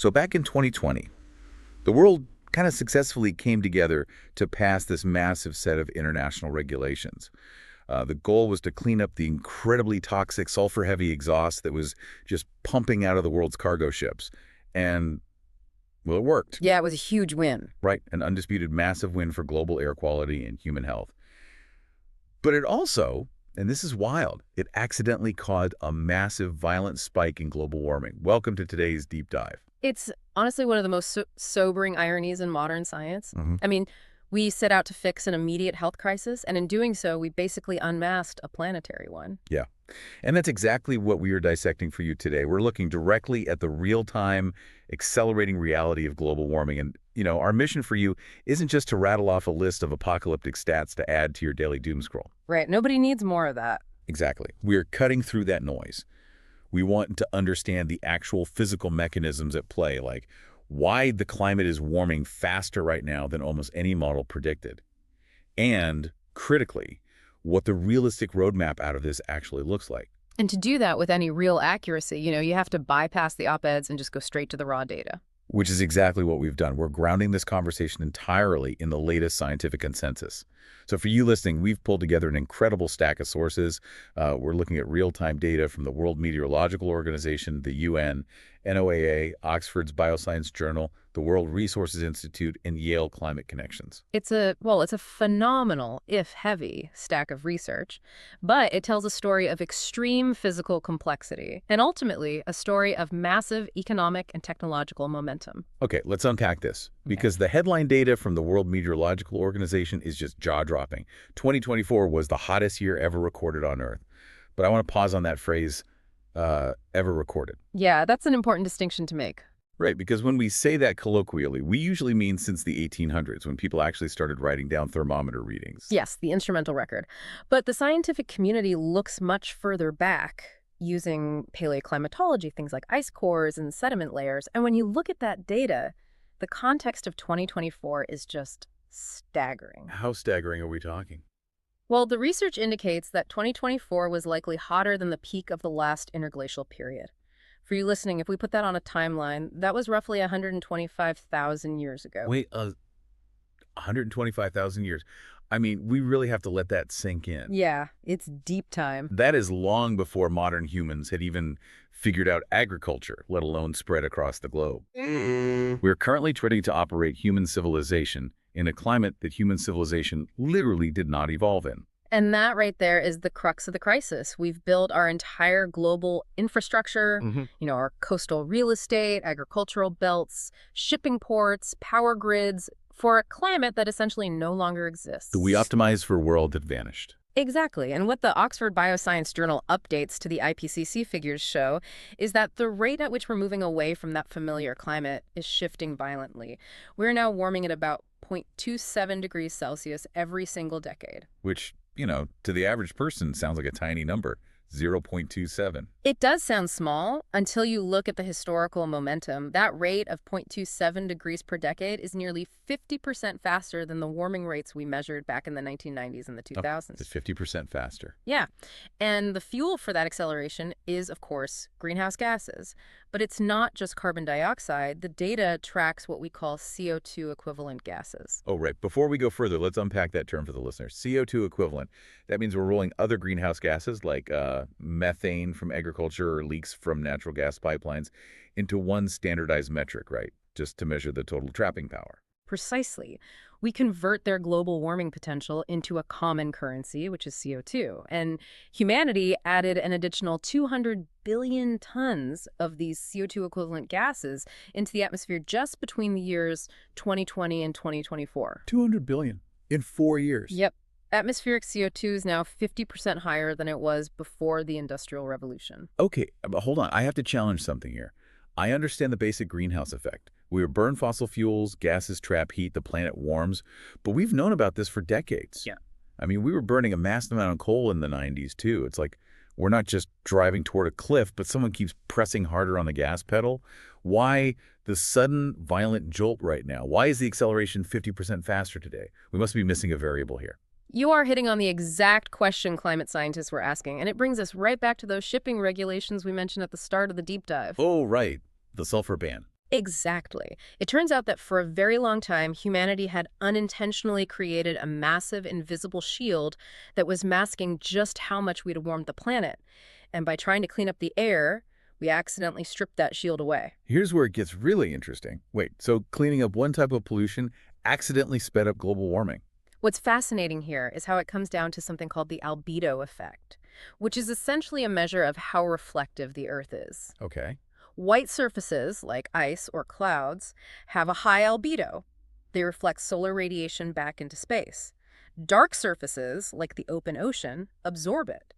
So back in 2020, the world kind of successfully came together to pass this massive set of international regulations. The goal was to clean up the incredibly toxic sulfur-heavy exhaust that was just pumping out of the world's cargo ships. And, well, it worked. Yeah, it was a huge win. Right, an undisputed massive win for global air quality and human health. But it also, and this is wild, it accidentally caused a massive violent spike in global warming. Welcome to today's deep dive. It's honestly one of the most sobering ironies in modern science. I mean, we set out to fix an immediate health crisis, and in doing so, we basically unmasked a planetary one. Yeah, and that's exactly what we are dissecting for you today. We're looking directly at the real-time, accelerating reality of global warming. And, our mission for you isn't just to rattle off a list of apocalyptic stats to add to your daily doom scroll. Right, nobody needs more of that. Exactly. We're cutting through that noise. We want to understand the actual physical mechanisms at play, like why the climate is warming faster right now than almost any model predicted. And, critically, what the realistic roadmap out of this actually looks like. And to do that with any real accuracy, you have to bypass the op-eds and just go straight to the raw data. Which is exactly what we've done. We're grounding this conversation entirely in the latest scientific consensus. So for you listening, we've pulled together an incredible stack of sources. We're looking at real-time data from the World Meteorological Organization, the UN, NOAA, Oxford's Bioscience Journal, the World Resources Institute, and Yale Climate Connections. It's a phenomenal, if heavy, stack of research, but it tells a story of extreme physical complexity and ultimately a story of massive economic and technological momentum. Okay, let's unpack this, because the headline data from the World Meteorological Organization is just jaw-dropping. 2024 was the hottest year ever recorded on Earth. But I want to pause on that phrase, ever recorded. Yeah, that's an important distinction to make. Right, because when we say that colloquially, we usually mean since the 1800s, when people actually started writing down thermometer readings. Yes, the instrumental record. But the scientific community looks much further back, using paleoclimatology, things like ice cores and sediment layers. And when you look at that data, the context of 2024 is just staggering. How staggering are we talking? Well, the research indicates that 2024 was likely hotter than the peak of the last interglacial period. For you listening, if we put that on a timeline, that was roughly 125,000 years ago. Wait, 125,000 years. I mean, we really have to let that sink in. Yeah, it's deep time. That is long before modern humans had even figured out agriculture, let alone spread across the globe. We're currently trying to operate human civilization in a climate that human civilization literally did not evolve in. And that right there is the crux of the crisis. We've built our entire global infrastructure, our coastal real estate, agricultural belts, shipping ports, power grids, for a climate that essentially no longer exists. We optimize for a world that vanished. Exactly. And what the Oxford Bioscience Journal updates to the IPCC figures show is that the rate at which we're moving away from that familiar climate is shifting violently. We're now warming at about 0.27 degrees Celsius every single decade. Which, to the average person sounds like a tiny number, 0.27. It does sound small until you look at the historical momentum. That rate of 0.27 degrees per decade is nearly 50% faster than the warming rates we measured back in the 1990s and the 2000s. It's 50% faster. Yeah. And the fuel for that acceleration is, of course, greenhouse gases. But it's not just carbon dioxide. The data tracks what we call CO2 equivalent gases. Oh, right. Before we go further, let's unpack that term for the listeners. CO2 equivalent. That means we're rolling other greenhouse gases like methane from agriculture or leaks from natural gas pipelines into one standardized metric, right? Just to measure the total trapping power. Precisely. We convert their global warming potential into a common currency, which is CO2. And humanity added an additional 200 billion tons of these CO2 equivalent gases into the atmosphere just between the years 2020 and 2024. 200 billion in 4 years. Yep. Atmospheric CO2 is now 50% higher than it was before the Industrial Revolution. Okay, but hold on. I have to challenge something here. I understand the basic greenhouse effect. We burn fossil fuels, gases trap heat, the planet warms, but we've known about this for decades. Yeah. I mean, we were burning a massive amount of coal in the 90s, too. It's like we're not just driving toward a cliff, but someone keeps pressing harder on the gas pedal. Why the sudden violent jolt right now? Why is the acceleration 50% faster today? We must be missing a variable here. You are hitting on the exact question climate scientists were asking, and it brings us right back to those shipping regulations we mentioned at the start of the deep dive. Oh, right. The sulfur ban. Exactly. It turns out that for a very long time, humanity had unintentionally created a massive invisible shield that was masking just how much we'd warmed the planet. And by trying to clean up the air, we accidentally stripped that shield away. Here's where it gets really interesting. Wait, so cleaning up one type of pollution accidentally sped up global warming? What's fascinating here is how it comes down to something called the albedo effect, which is essentially a measure of how reflective the Earth is. Okay. White surfaces, like ice or clouds, have a high albedo. They reflect solar radiation back into space. Dark surfaces, like the open ocean, absorb it.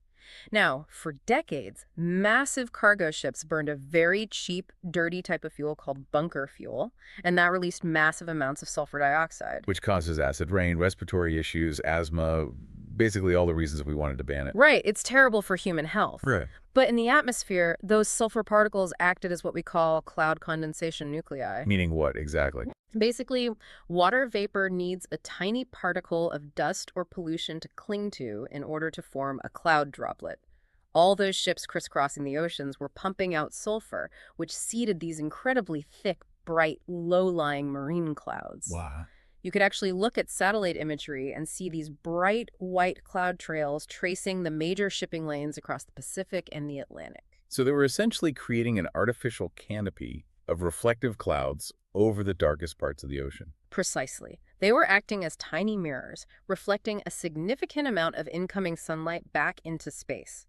Now, for decades, massive cargo ships burned a very cheap, dirty type of fuel called bunker fuel, and that released massive amounts of sulfur dioxide. Which causes acid rain, respiratory issues, asthma, basically all the reasons we wanted to ban it. Right, it's terrible for human health. Right. But in the atmosphere, those sulfur particles acted as what we call cloud condensation nuclei. Meaning what exactly? Basically, water vapor needs a tiny particle of dust or pollution to cling to in order to form a cloud droplet. All those ships crisscrossing the oceans were pumping out sulfur, which seeded these incredibly thick, bright, low-lying marine clouds. Wow. You could actually look at satellite imagery and see these bright white cloud trails tracing the major shipping lanes across the Pacific and the Atlantic. So they were essentially creating an artificial canopy of reflective clouds over the darkest parts of the ocean. Precisely. They were acting as tiny mirrors, reflecting a significant amount of incoming sunlight back into space.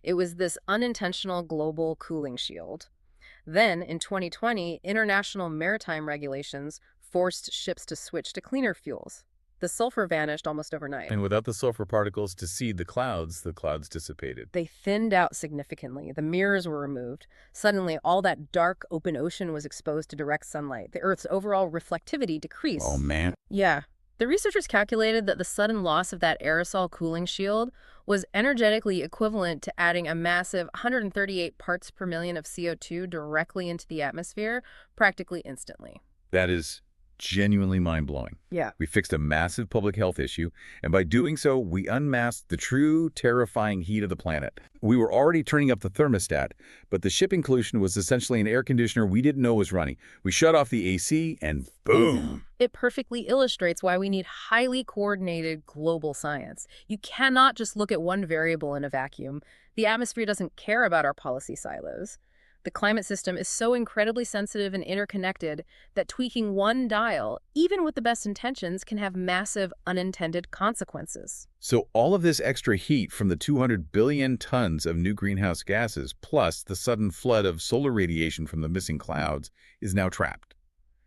It was this unintentional global cooling shield. Then, in 2020, international maritime regulations forced ships to switch to cleaner fuels. The sulfur vanished almost overnight. And without the sulfur particles to seed the clouds dissipated. They thinned out significantly. The mirrors were removed. Suddenly, all that dark, open ocean was exposed to direct sunlight. The Earth's overall reflectivity decreased. Oh, man. Yeah. The researchers calculated that the sudden loss of that aerosol cooling shield was energetically equivalent to adding a massive 138 parts per million of CO2 directly into the atmosphere, practically instantly. That is genuinely mind-blowing. Yeah. We fixed a massive public health issue, and by doing so, we unmasked the true terrifying heat of the planet. We were already turning up the thermostat, but the shipping pollution was essentially an air conditioner we didn't know was running. We shut off the AC, and boom! It perfectly illustrates why we need highly coordinated global science. You cannot just look at one variable in a vacuum. The atmosphere doesn't care about our policy silos. The climate system is so incredibly sensitive and interconnected that tweaking one dial, even with the best intentions, can have massive unintended consequences. So all of this extra heat from the 200 billion tons of new greenhouse gases, plus the sudden flood of solar radiation from the missing clouds, is now trapped.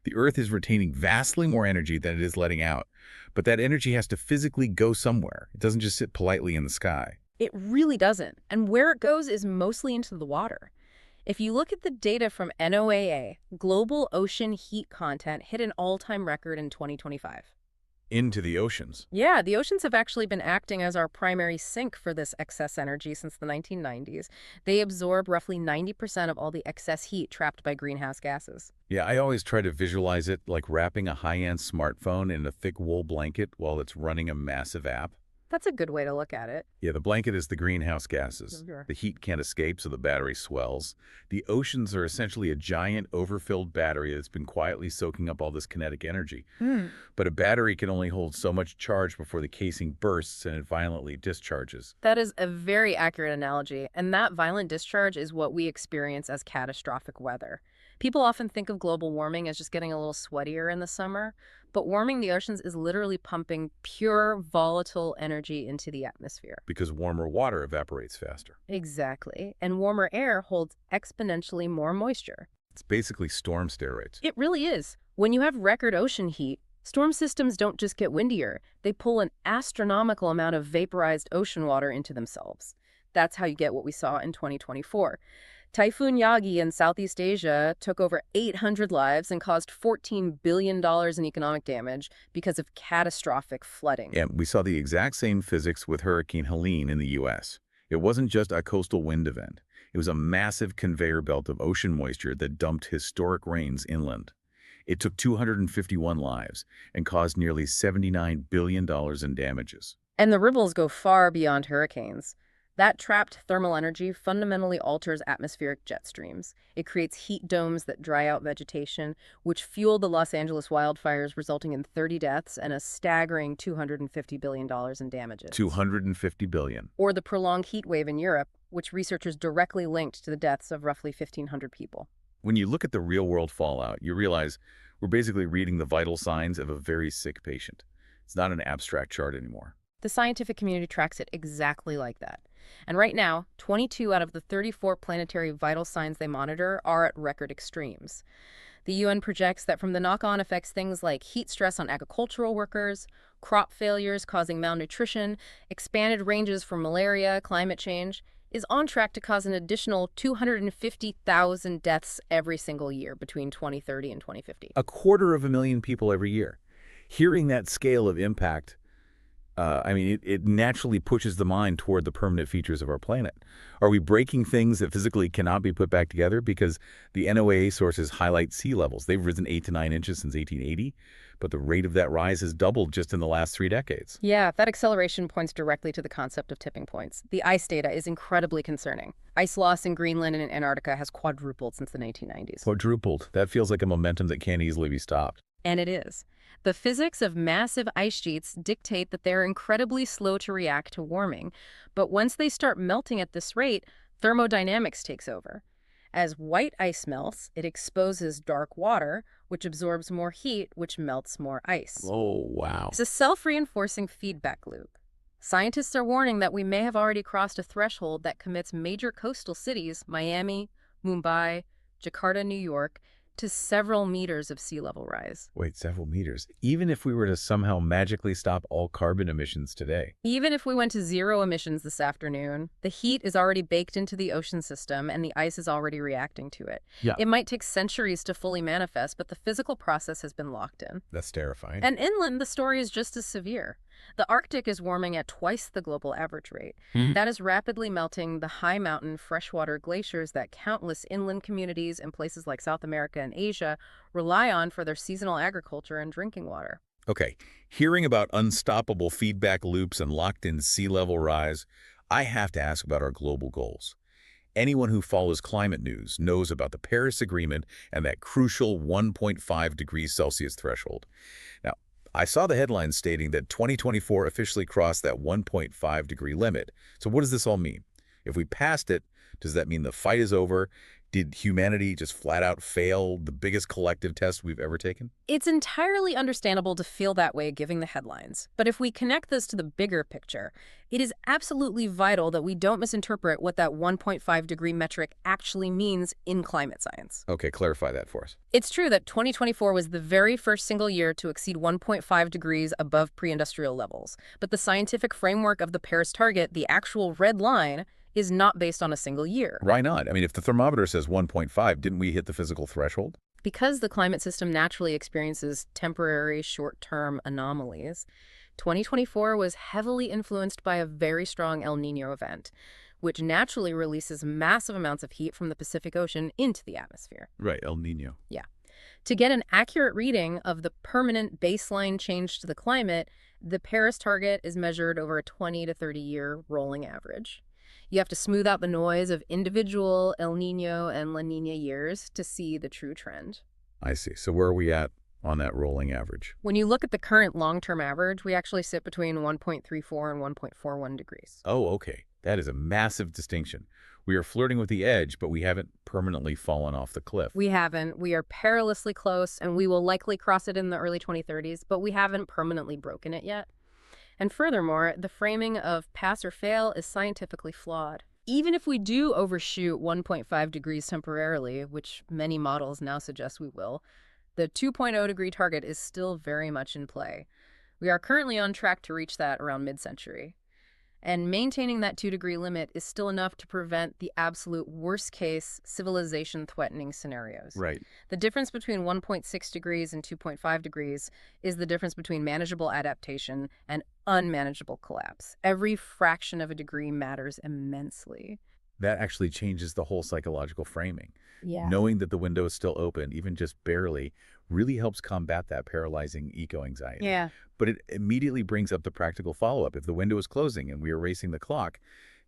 The Earth is retaining vastly more energy than it is letting out, but that energy has to physically go somewhere. It doesn't just sit politely in the sky. It really doesn't, and where it goes is mostly into the water. If you look at the data from NOAA, global ocean heat content hit an all-time record in 2025. Into the oceans. Yeah, the oceans have actually been acting as our primary sink for this excess energy since the 1990s. They absorb roughly 90% of all the excess heat trapped by greenhouse gases. Yeah, I always try to visualize it like wrapping a high-end smartphone in a thick wool blanket while it's running a massive app. That's a good way to look at it. Yeah, the blanket is the greenhouse gases. Sure. The heat can't escape, so the battery swells. The oceans are essentially a giant overfilled battery that's been quietly soaking up all this kinetic energy. But a battery can only hold so much charge before the casing bursts and it violently discharges. That is a very accurate analogy, and that violent discharge is what we experience as catastrophic weather. People often think of global warming as just getting a little sweatier in the summer, but warming the oceans is literally pumping pure, volatile energy into the atmosphere. Because warmer water evaporates faster. Exactly. And warmer air holds exponentially more moisture. It's basically storm steroids. It really is. When you have record ocean heat, storm systems don't just get windier. They pull an astronomical amount of vaporized ocean water into themselves. That's how you get what we saw in 2024. Typhoon Yagi in Southeast Asia took over 800 lives and caused $14 billion in economic damage because of catastrophic flooding. And we saw the exact same physics with Hurricane Helene in the U.S. It wasn't just a coastal wind event. It was a massive conveyor belt of ocean moisture that dumped historic rains inland. It took 251 lives and caused nearly $79 billion in damages. And the ripples go far beyond hurricanes. That trapped thermal energy fundamentally alters atmospheric jet streams. It creates heat domes that dry out vegetation, which fuel the Los Angeles wildfires, resulting in 30 deaths and a staggering $250 billion in damages. 250 billion. Or the prolonged heat wave in Europe, which researchers directly linked to the deaths of roughly 1,500 people. When you look at the real-world fallout, you realize we're basically reading the vital signs of a very sick patient. It's not an abstract chart anymore. The scientific community tracks it exactly like that. And right now, 22 out of the 34 planetary vital signs they monitor are at record extremes. The UN projects that from the knock-on effects things like heat stress on agricultural workers, crop failures causing malnutrition, expanded ranges for malaria, climate change, is on track to cause an additional 250,000 deaths every single year between 2030 and 2050. 250,000 people every year. Hearing that scale of impact, it naturally pushes the mind toward the permanent features of our planet. Are we breaking things that physically cannot be put back together? Because the NOAA sources highlight sea levels. They've risen 8 to 9 inches since 1880, but the rate of that rise has doubled just in the last 3 decades. Yeah, that acceleration points directly to the concept of tipping points. The ice data is incredibly concerning. Ice loss in Greenland and Antarctica has quadrupled since the 1990s. Quadrupled. That feels like a momentum that can't easily be stopped. And it is. The physics of massive ice sheets dictate that they're incredibly slow to react to warming. But once they start melting at this rate, thermodynamics takes over. As white ice melts, it exposes dark water, which absorbs more heat, which melts more ice. Oh, wow. It's a self-reinforcing feedback loop. Scientists are warning that we may have already crossed a threshold that commits major coastal cities, Miami, Mumbai, Jakarta, New York, to several meters of sea level rise. Wait, several meters. Even if we were to somehow magically stop all carbon emissions today. Even if we went to zero emissions this afternoon, the heat is already baked into the ocean system and the ice is already reacting to it. Yeah. It might take centuries to fully manifest, but the physical process has been locked in. That's terrifying. And inland, the story is just as severe. The Arctic is warming at twice the global average rate. That is rapidly melting the high mountain freshwater glaciers that countless inland communities in places like South America and Asia rely on for their seasonal agriculture and drinking water. Okay, hearing about unstoppable feedback loops and locked-in sea level rise, I have to ask about our global goals. Anyone who follows climate news knows about the Paris Agreement and that crucial 1.5 degrees Celsius threshold. Now, I saw the headlines stating that 2024 officially crossed that 1.5 degree limit. So what does this all mean? If we passed it, does that mean the fight is over? Did humanity just flat out fail the biggest collective test we've ever taken? It's entirely understandable to feel that way given the headlines. But if we connect this to the bigger picture, it is absolutely vital that we don't misinterpret what that 1.5 degree metric actually means in climate science. Okay, clarify that for us. It's true that 2024 was the very first single year to exceed 1.5 degrees above pre-industrial levels. But the scientific framework of the Paris target, the actual red line, is not based on a single year. Why not? I mean, if the thermometer says 1.5, didn't we hit the physical threshold? Because the climate system naturally experiences temporary short-term anomalies, 2024 was heavily influenced by a very strong El Niño event, which naturally releases massive amounts of heat from the Pacific Ocean into the atmosphere. Right, El Niño. Yeah. To get an accurate reading of the permanent baseline change to the climate, the Paris target is measured over a 20 to 30-year rolling average. You have to smooth out the noise of individual El Niño and La Niña years to see the true trend. I see. So where are we at on that rolling average? When you look at the current long-term average, we actually sit between 1.34 and 1.41 degrees. Oh, okay. That is a massive distinction. We are flirting with the edge, but we haven't permanently fallen off the cliff. We haven't. We are perilously close, and we will likely cross it in the early 2030s, but we haven't permanently broken it yet. And furthermore, the framing of pass or fail is scientifically flawed. Even if we do overshoot 1.5 degrees temporarily, which many models now suggest we will, the 2.0 degree target is still very much in play. We are currently on track to reach that around mid-century. And maintaining that 2-degree limit is still enough to prevent the absolute worst-case civilization-threatening scenarios. Right. The difference between 1.6 degrees and 2.5 degrees is the difference between manageable adaptation and unmanageable collapse. Every fraction of a degree matters immensely. That actually changes the whole psychological framing. Yeah. Knowing that the window is still open, even just barely, really helps combat that paralyzing eco-anxiety. Yeah. But it immediately brings up the practical follow-up. If the window is closing and we are racing the clock,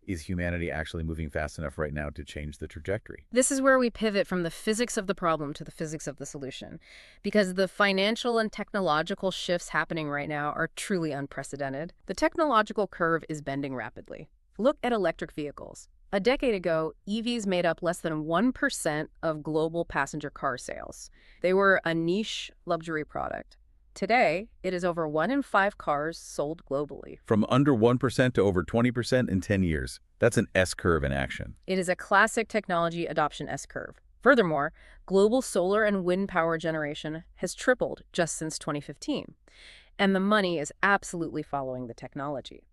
Is humanity actually moving fast enough right now to change the trajectory? This is where we pivot from the physics of the problem to the physics of the solution, because the financial and technological shifts happening right now are truly unprecedented. The technological curve is bending rapidly. Look at electric vehicles. A decade ago, EVs made up less than 1% of global passenger car sales. They were a niche luxury product. Today, it is over 1 in 5 cars sold globally. From under 1% to over 20% in 10 years. That's an S-curve in action. It is a classic technology adoption S-curve. Furthermore, global solar and wind power generation has tripled just since 2015. And the money is absolutely following the technology.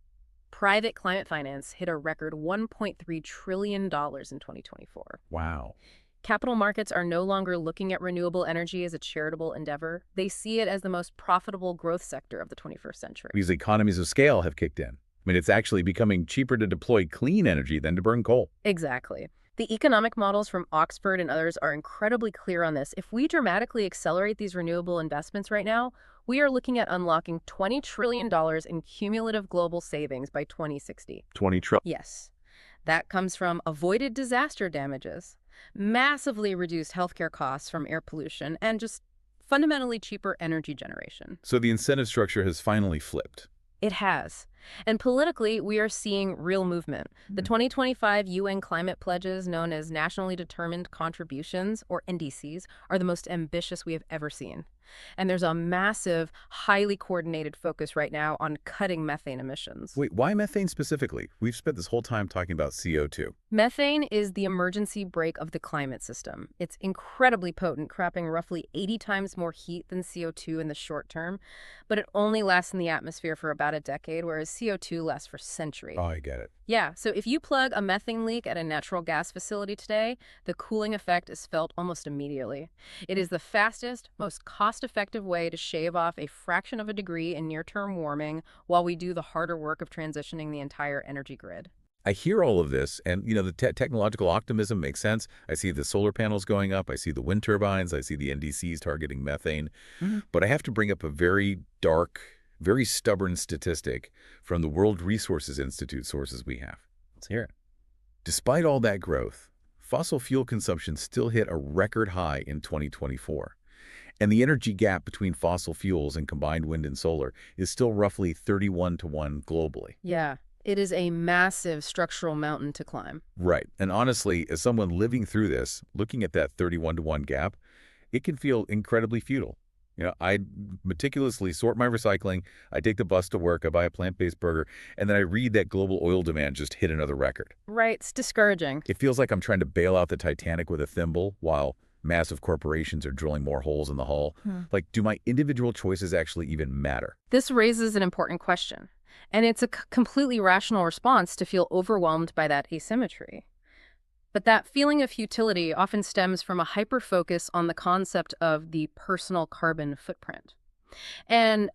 Private climate finance hit a record $1.3 trillion in 2024. Wow. Capital markets are no longer looking at renewable energy as a charitable endeavor. They see it as the most profitable growth sector of the 21st century. Because economies of scale have kicked in. I mean, it's actually becoming cheaper to deploy clean energy than to burn coal. Exactly. The economic models from Oxford and others are incredibly clear on this. If we dramatically accelerate these renewable investments right now, we are looking at unlocking $20 trillion in cumulative global savings by 2060. 20 trillion. Yes. That comes from avoided disaster damages, massively reduced healthcare costs from air pollution, and just fundamentally cheaper energy generation. So the incentive structure has finally flipped. It has. And politically, we are seeing real movement. The 2025 UN climate pledges, known as Nationally Determined Contributions, or NDCs, are the most ambitious we have ever seen. And there's a massive, highly coordinated focus right now on cutting methane emissions. Wait, why methane specifically? We've spent this whole time talking about CO2. Methane is the emergency brake of the climate system. It's incredibly potent, trapping roughly 80 times more heat than CO2 in the short term, but it only lasts in the atmosphere for about a decade, whereas CO2 lasts for centuries. Oh, I get it. Yeah, so if you plug a methane leak at a natural gas facility today, the cooling effect is felt almost immediately. It is the fastest, most cost-effective way to shave off a fraction of a degree in near-term warming while we do the harder work of transitioning the entire energy grid. I hear all of this, and the technological optimism makes sense. I see the solar panels going up. I see the wind turbines. I see the NDCs targeting methane. But I have to bring up a very dark, very stubborn statistic from the World Resources Institute sources we have. Let's hear it. Despite all that growth, fossil fuel consumption still hit a record high in 2024. And the energy gap between fossil fuels and combined wind and solar is still roughly 31-1 globally. Yeah, it is a massive structural mountain to climb. Right. And honestly, as someone living through this, looking at that 31-1 gap, it can feel incredibly futile. I meticulously sort my recycling, I take the bus to work, I buy a plant-based burger, and then I read that global oil demand just hit another record. Right, it's discouraging. It feels like I'm trying to bail out the Titanic with a thimble while massive corporations are drilling more holes in the hull. Like, do my individual choices actually even matter? This raises an important question, and it's a completely rational response to feel overwhelmed by that asymmetry. But that feeling of futility often stems from a hyper-focus on the concept of the personal carbon footprint. And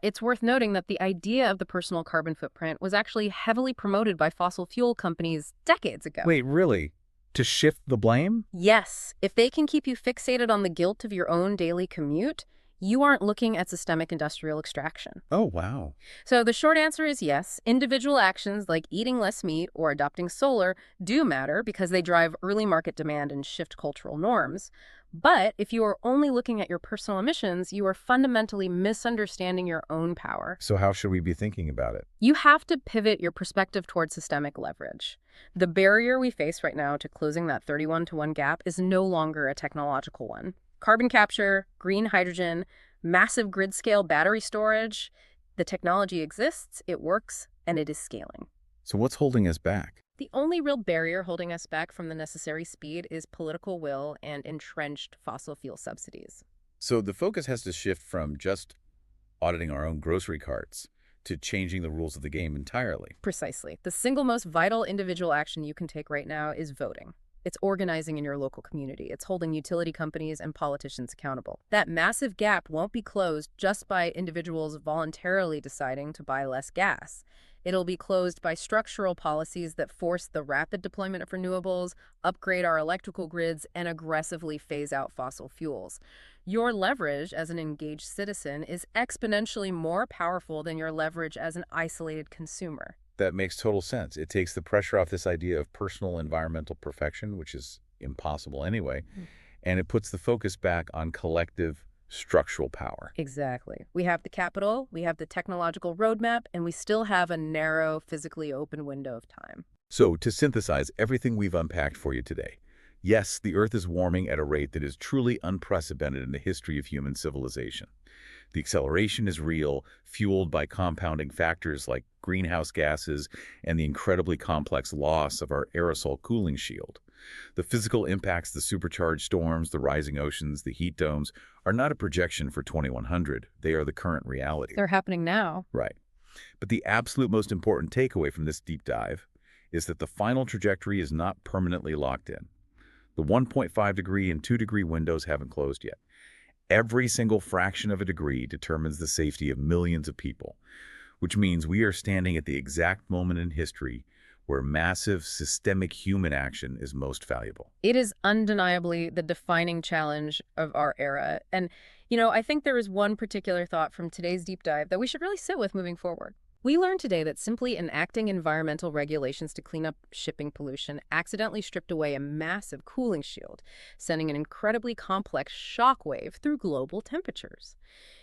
it's worth noting that the idea of the personal carbon footprint was actually heavily promoted by fossil fuel companies decades ago. Wait, really? To shift the blame? Yes. If they can keep you fixated on the guilt of your own daily commute, you aren't looking at systemic industrial extraction. Oh, wow. So the short answer is yes. Individual actions like eating less meat or adopting solar do matter because they drive early market demand and shift cultural norms. But if you are only looking at your personal emissions, you are fundamentally misunderstanding your own power. So how should we be thinking about it? You have to pivot your perspective towards systemic leverage. The barrier we face right now to closing that 31-1 gap is no longer a technological one. Carbon capture, green hydrogen, massive grid-scale battery storage. The technology exists, it works, and it is scaling. So what's holding us back? The only real barrier holding us back from the necessary speed is political will and entrenched fossil fuel subsidies. So the focus has to shift from just auditing our own grocery carts to changing the rules of the game entirely. Precisely. The single most vital individual action you can take right now is voting. It's organizing in your local community. It's holding utility companies and politicians accountable. That massive gap won't be closed just by individuals voluntarily deciding to buy less gas. It'll be closed by structural policies that force the rapid deployment of renewables, upgrade our electrical grids, and aggressively phase out fossil fuels. Your leverage as an engaged citizen is exponentially more powerful than your leverage as an isolated consumer. That makes total sense. It takes the pressure off this idea of personal environmental perfection, which is impossible anyway, Mm. and it puts the focus back on collective structural power. Exactly. We have the capital, we have the technological roadmap, and we still have a narrow, physically open window of time. So, to synthesize everything we've unpacked for you today, yes, the Earth is warming at a rate that is truly unprecedented in the history of human civilization. The acceleration is real, fueled by compounding factors like greenhouse gases and the incredibly complex loss of our aerosol cooling shield. The physical impacts, the supercharged storms, the rising oceans, the heat domes, are not a projection for 2100. They are the current reality. They're happening now. Right. But the absolute most important takeaway from this deep dive is that the final trajectory is not permanently locked in. The 1.5-degree and 2-degree windows haven't closed yet. Every single fraction of a degree determines the safety of millions of people, which means we are standing at the exact moment in history where massive systemic human action is most valuable. It is undeniably the defining challenge of our era. And, I think there is one particular thought from today's deep dive that we should really sit with moving forward. We learned today that simply enacting environmental regulations to clean up shipping pollution accidentally stripped away a massive cooling shield, sending an incredibly complex shockwave through global temperatures.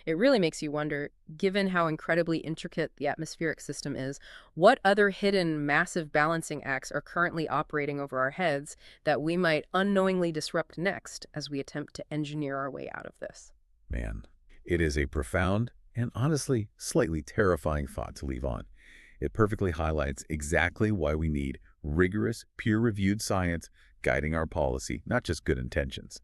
It really makes you wonder, given how incredibly intricate the atmospheric system is, what other hidden massive balancing acts are currently operating over our heads that we might unknowingly disrupt next as we attempt to engineer our way out of this? Man, it is a profound and honestly slightly terrifying thought to leave on. It perfectly highlights exactly why we need rigorous, peer-reviewed science guiding our policy, not just good intentions.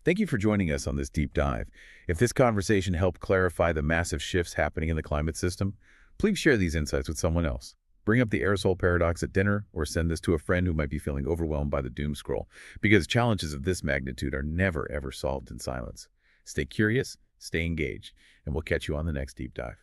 Thank you for joining us on this deep dive. If this conversation helped clarify the massive shifts happening in the climate system, please share these insights with someone else. Bring up the aerosol paradox at dinner or send this to a friend who might be feeling overwhelmed by the doom scroll, because challenges of this magnitude are never, ever solved in silence. Stay curious, stay engaged, and we'll catch you on the next deep dive.